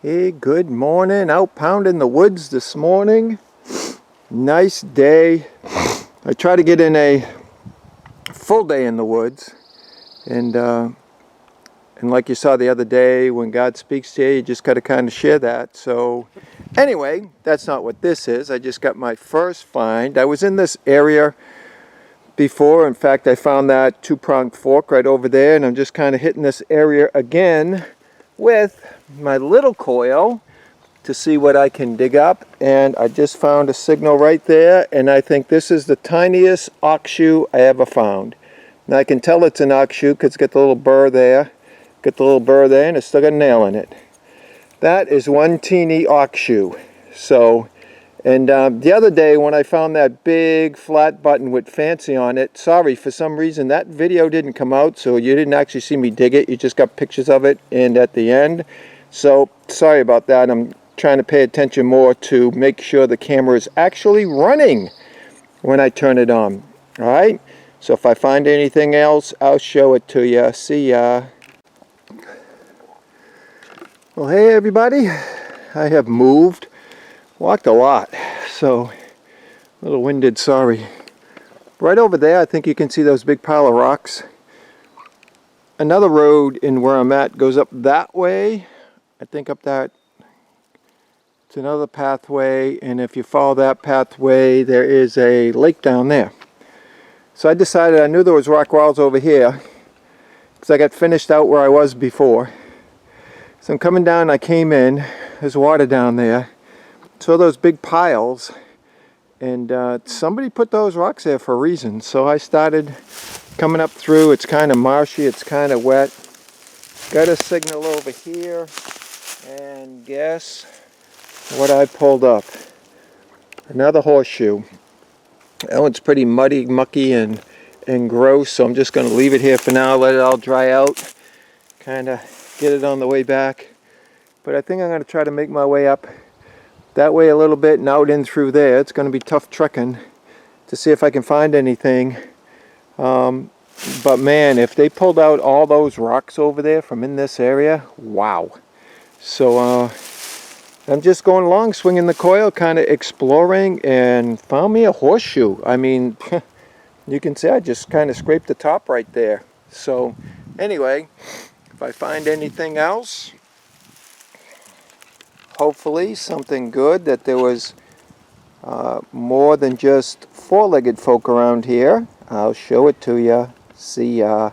Hey, good morning. Out pounding the woods this morning. Nice day. I try to get in a full day in the woods, and like you saw the other day, when God speaks to you just got to kind of share that. So anyway, that's not what this is. I just got my first find. I was in this area before. In fact, I found that two-pronged fork right over there, and I'm just kind of hitting this area again with my little coil to see what I can dig up. And I just found a signal right there, and I think this is the tiniest ox shoe I ever found. Now I can tell it's an ox shoe because it's got the little burr there, and it's still got a nail in it. That is one teeny ox shoe. So, and the other day when I found that big flat button with fancy on it, sorry, for some reason that video didn't come out, so you didn't actually see me dig it. You just got pictures of it and at the end. So sorry about that. I'm trying to pay attention more to make sure the camera is actually running when I turn it on. All right, so if I find anything else, I'll show it to you. See ya. Well, hey everybody, I have moved, walked a lot, so a little winded, sorry. Right over there, I think you can see those big pile of rocks. Another road in where I'm at goes up that way. I think up that, it's another pathway, and if you follow that pathway, there is a lake down there. So I decided, I knew there was rock walls over here, because I got finished out where I was before. So I'm coming down, I came in, there's water down there, saw those big piles, and somebody put those rocks there for a reason. So I started coming up through. It's kind of marshy, it's kind of wet. Got a signal over here, and guess what I pulled up? Another horseshoe. That one's pretty muddy, mucky, and gross, so I'm just going to leave it here for now, let it all dry out, kind of get it on the way back. But I think I'm going to try to make my way up that way a little bit and out in through there. It's going to be tough trekking to see if I can find anything. But man, if they pulled out all those rocks over there from in this area, wow. So I'm just going along, swinging the coil, kind of exploring, and found me a horseshoe. I mean, you can see I just kind of scraped the top right there. So anyway, if I find anything else, hopefully something good, that there was more than just four-legged folk around here, I'll show it to you. See ya.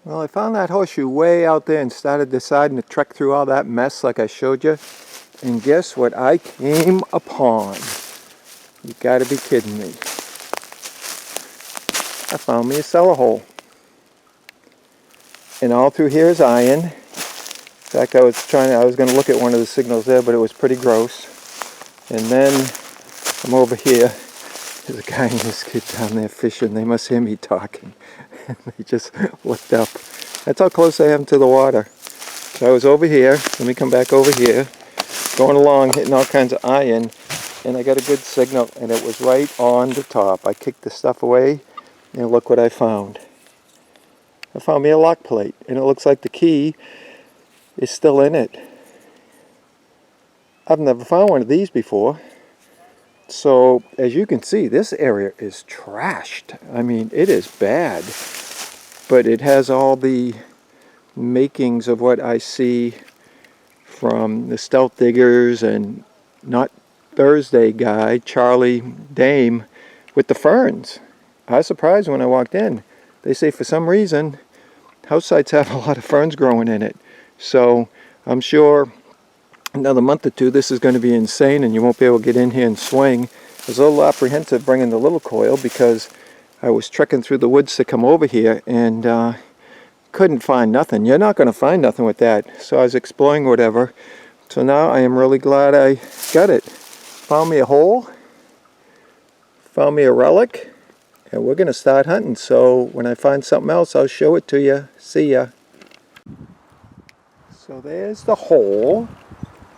Well, I found that horseshoe way out there and started deciding to trek through all that mess like I showed you. And guess what I came upon? You gotta be kidding me. I found me a cellar hole. And all through here is iron. In fact, I was going to look at one of the signals there, but it was pretty gross. And then I'm over here. There's a guy and this kid down there fishing. They must hear me talking. And they just looked up. That's how close I am to the water. So I was over here. Let me come back over here. Going along, hitting all kinds of iron. And I got a good signal, and it was right on the top. I kicked the stuff away, and look what I found. I found me a lock plate, and it looks like the key is still in it. I've never found one of these before. So as you can see, this area is trashed. I mean, it is bad, but it has all the makings of what I see from the Stealth Diggers and Not Thursday guy, Charlie Dame, with the ferns. I was surprised when I walked in. They say for some reason house sites have a lot of ferns growing in it. So I'm sure another month or two this is going to be insane and you won't be able to get in here and swing. I was a little apprehensive bringing the little coil because I was trekking through the woods to come over here and couldn't find nothing. You're not going to find nothing with that. So I was exploring whatever. So now I am really glad I got it. Found me a hole. Found me a relic. And we're going to start hunting, so when I find something else, I'll show it to you. See ya. So there's the hole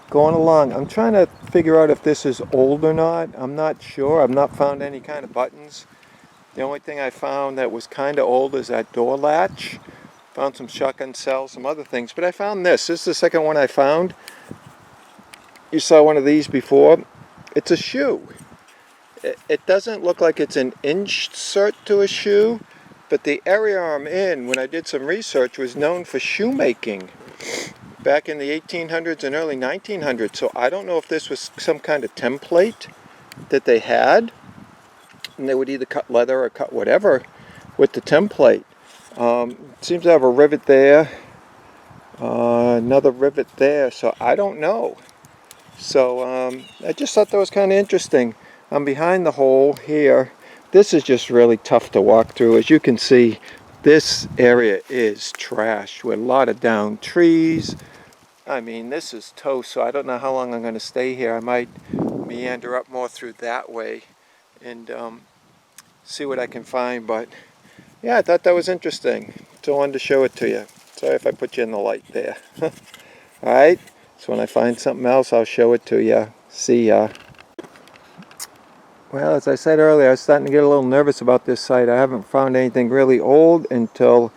going along. I'm trying to figure out if this is old or not. I'm not sure. I've not found any kind of buttons. The only thing I found that was kind of old is that door latch. Found some shotgun shells, some other things. But I found this. This is the second one I found. You saw one of these before. It's a shoe. It doesn't look like it's an insert to a shoe, but the area I'm in, when I did some research, was known for shoemaking back in the 1800s and early 1900s. So I don't know if this was some kind of template that they had, and they would either cut leather or cut whatever with the template. Seems to have a rivet there, another rivet there, so I don't know. So I just thought that was kind of interesting. I'm behind the hole here. This is just really tough to walk through. As you can see, this area is trash with a lot of downed trees. I mean, this is toast, so I don't know how long I'm going to stay here. I might meander up more through that way and see what I can find. But yeah, I thought that was interesting. So I wanted to show it to you. Sorry if I put you in the light there. Alright, so when I find something else, I'll show it to you. See ya. Well, as I said earlier, I was starting to get a little nervous about this site. I haven't found anything really old until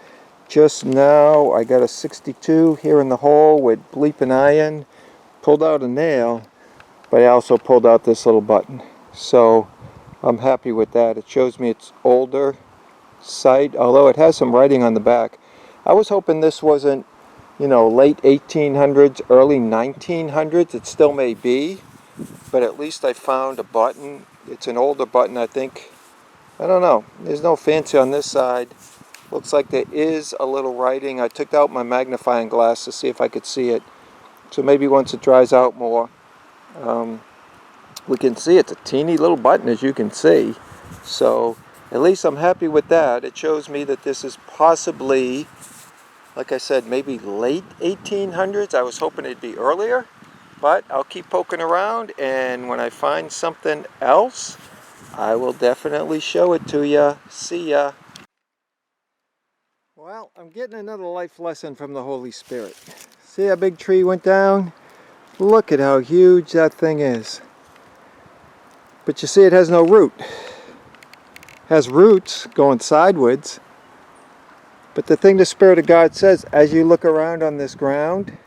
just now. I got a 62 here in the hole with bleeping iron. Pulled out a nail, but I also pulled out this little button. So I'm happy with that. It shows me it's older site, although it has some writing on the back. I was hoping this wasn't, you know, late 1800s, early 1900s. It still may be, but at least I found a button. It's an older button, I think. I don't know. There's no fancy on this side. Looks like there is a little writing. I took out my magnifying glass to see if I could see it. So maybe once it dries out more, we can see it's a teeny little button, as you can see. So at least I'm happy with that. It shows me that this is possibly, like I said, maybe late 1800s. I was hoping it'd be earlier. But I'll keep poking around, and when I find something else, I will definitely show it to you. See ya. Well, I'm getting another life lesson from the Holy Spirit. See how big tree went down? Look at how huge that thing is. But you see, it has no root. It has roots going sideways. But the thing the Spirit of God says, as you look around on this ground,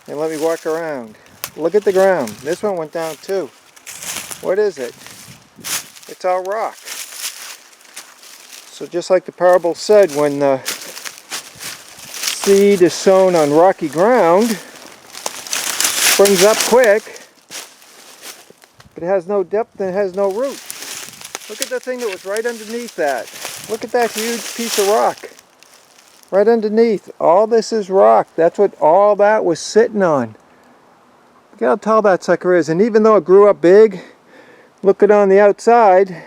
and let me walk around. Look at the ground. This one went down too. What is it? It's all rock. So just like the parable said, when the seed is sown on rocky ground, springs up quick, but it has no depth and it has no root. Look at the thing that was right underneath that. Look at that huge piece of rock. Right underneath. All this is rock. That's what all that was sitting on. Look how tall that sucker is. And even though it grew up big, look at on the outside,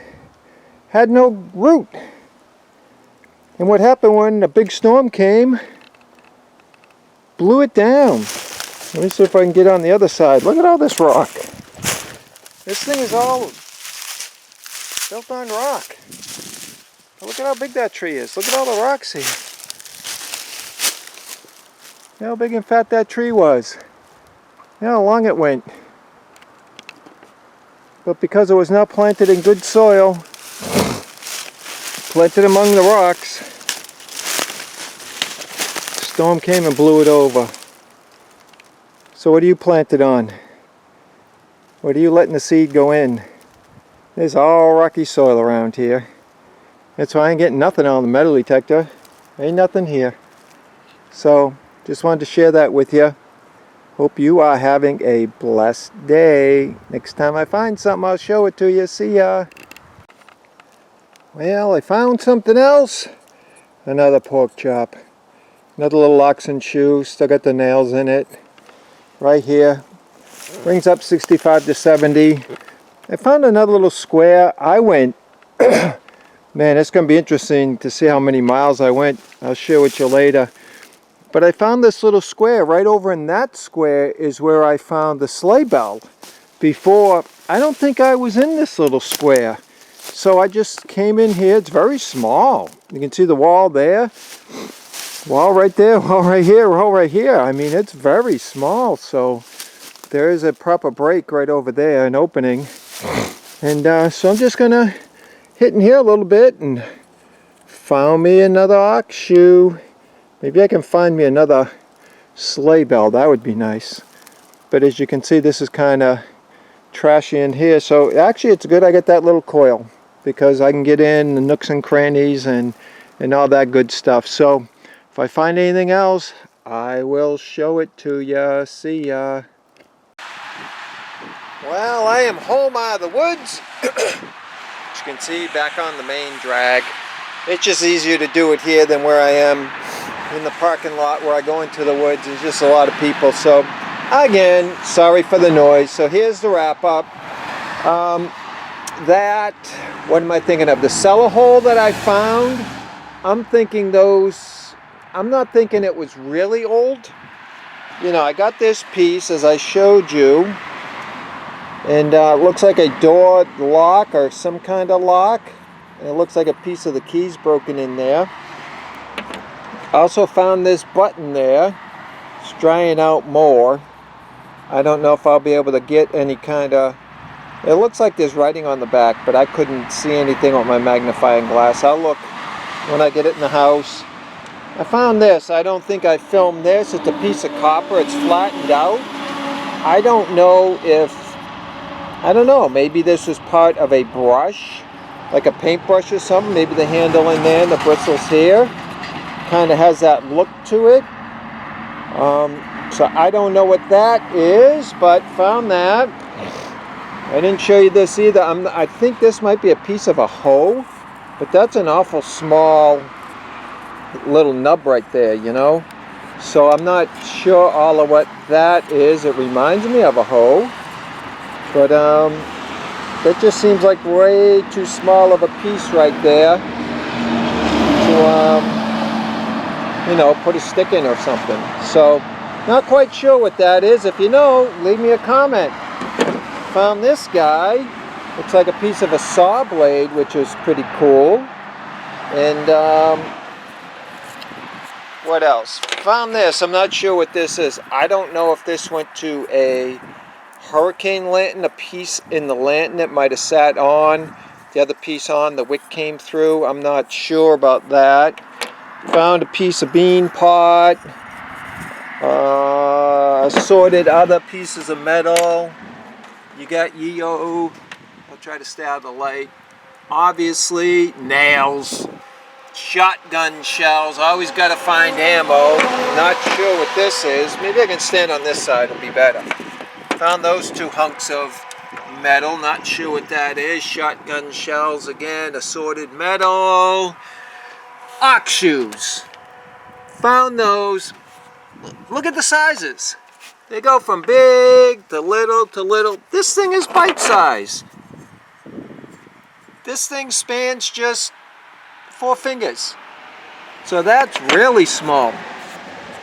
had no root. And what happened when a big storm came, blew it down. Let me see if I can get on the other side. Look at all this rock. This thing is all built on rock. Look at how big that tree is. Look at all the rocks here. How big and fat that tree was. How long it went. But because it was not planted in good soil, planted among the rocks, storm came and blew it over. So what are you planted on? What are you letting the seed go in? There's all rocky soil around here. That's why I ain't getting nothing on the metal detector. Ain't nothing here. So just wanted to share that with you. Hope you are having a blessed day. Next time I find something, I'll show it to you. See ya. Well, I found something else. Another pork chop. Another little oxen shoe. Still got the nails in it. Right here. Brings up 65 to 70. I found another little square. I went, man, it's going to be interesting to see how many miles I went. I'll share with you later. But I found this little square. Right over in that square is where I found the sleigh bell. Before, I don't think I was in this little square. So I just came in here. It's very small. You can see the wall there. Wall right there, wall right here, wall right here. I mean, it's very small. So there is a proper break right over there, an opening. And so I'm just going to hit in here a little bit and found me another ox shoe. Maybe I can find me another sleigh bell. That would be nice. But as you can see, this is kind of trashy in here. So actually it's good I get that little coil, because I can get in the nooks and crannies and all that good stuff. So if I find anything else, I will show it to ya. See ya. Well, I am home out of the woods. As you can see, back on the main drag. It's just easier to do it here than where I am in the parking lot where I go into the woods. There's just a lot of people. So again, sorry for the noise. So here's the wrap up. What am I thinking of? The cellar hole that I found, I'm not thinking it was really old. You know, I got this piece as I showed you, and it looks like a door lock or some kind of lock, and it looks like a piece of the keys broken in there. I also found this button there. It's drying out more. I don't know if I'll be able to get any kind of... It looks like there's writing on the back, but I couldn't see anything with my magnifying glass. I'll look when I get it in the house. I found this. I don't think I filmed this. It's a piece of copper. It's flattened out. I don't know, maybe this was part of a brush, like a paintbrush or something. Maybe the handle in there and the bristles here. Kind of has that look to it. So I don't know what that is, but found that. I didn't show you this either. I think this might be a piece of a hoe, but that's an awful small little nub right there, you know. So I'm not sure all of what that is. It reminds me of a hoe, but that just seems like way too small of a piece right there to, you know, put a stick in or something. So not quite sure what that is. If you know, leave me a comment. Found this guy. Looks like a piece of a saw blade, which is pretty cool. And what else? Found this. I'm not sure what this is. I don't know if this went to a hurricane lantern. A piece in the lantern it might have sat on. The other piece on, the wick came through. I'm not sure about that. Found a piece of bean pot. Assorted other pieces of metal. You got I'll try to stay out of the light. Obviously, nails, shotgun shells. Always got to find ammo. Not sure what this is. Maybe I can stand on this side, it'll be better. Found those two hunks of metal. Not sure what that is. Shotgun shells again. Assorted metal. Ox shoes. Found those. Look at the sizes. They go from big to little to little. This thing is bite size. This thing spans just 4 fingers. So that's really small.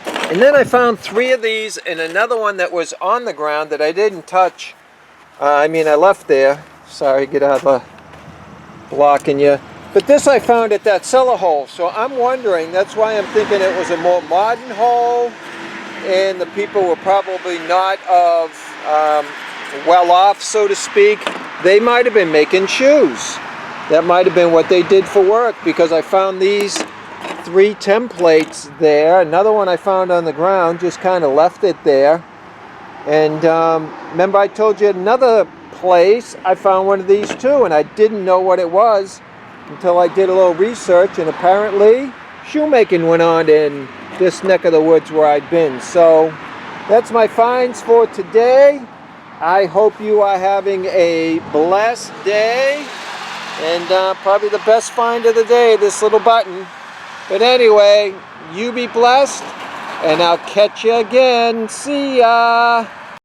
And then I found 3 of these and another one that was on the ground that I didn't touch. I left there. Sorry, get out of the blocking you. But this I found at that cellar hole. So I'm wondering, that's why I'm thinking it was a more modern hole. And the people were probably not of well off, so to speak. They might have been making shoes. That might have been what they did for work, because I found these 3 templates there. Another one I found on the ground, just kind of left it there. And remember I told you at another place I found one of these too, and I didn't know what it was until I did a little research, and apparently shoemaking went on in this neck of the woods where I'd been. So that's my finds for today. I hope you are having a blessed day, and probably the best find of the day, this little button. But anyway, you be blessed, and I'll catch you again. See ya.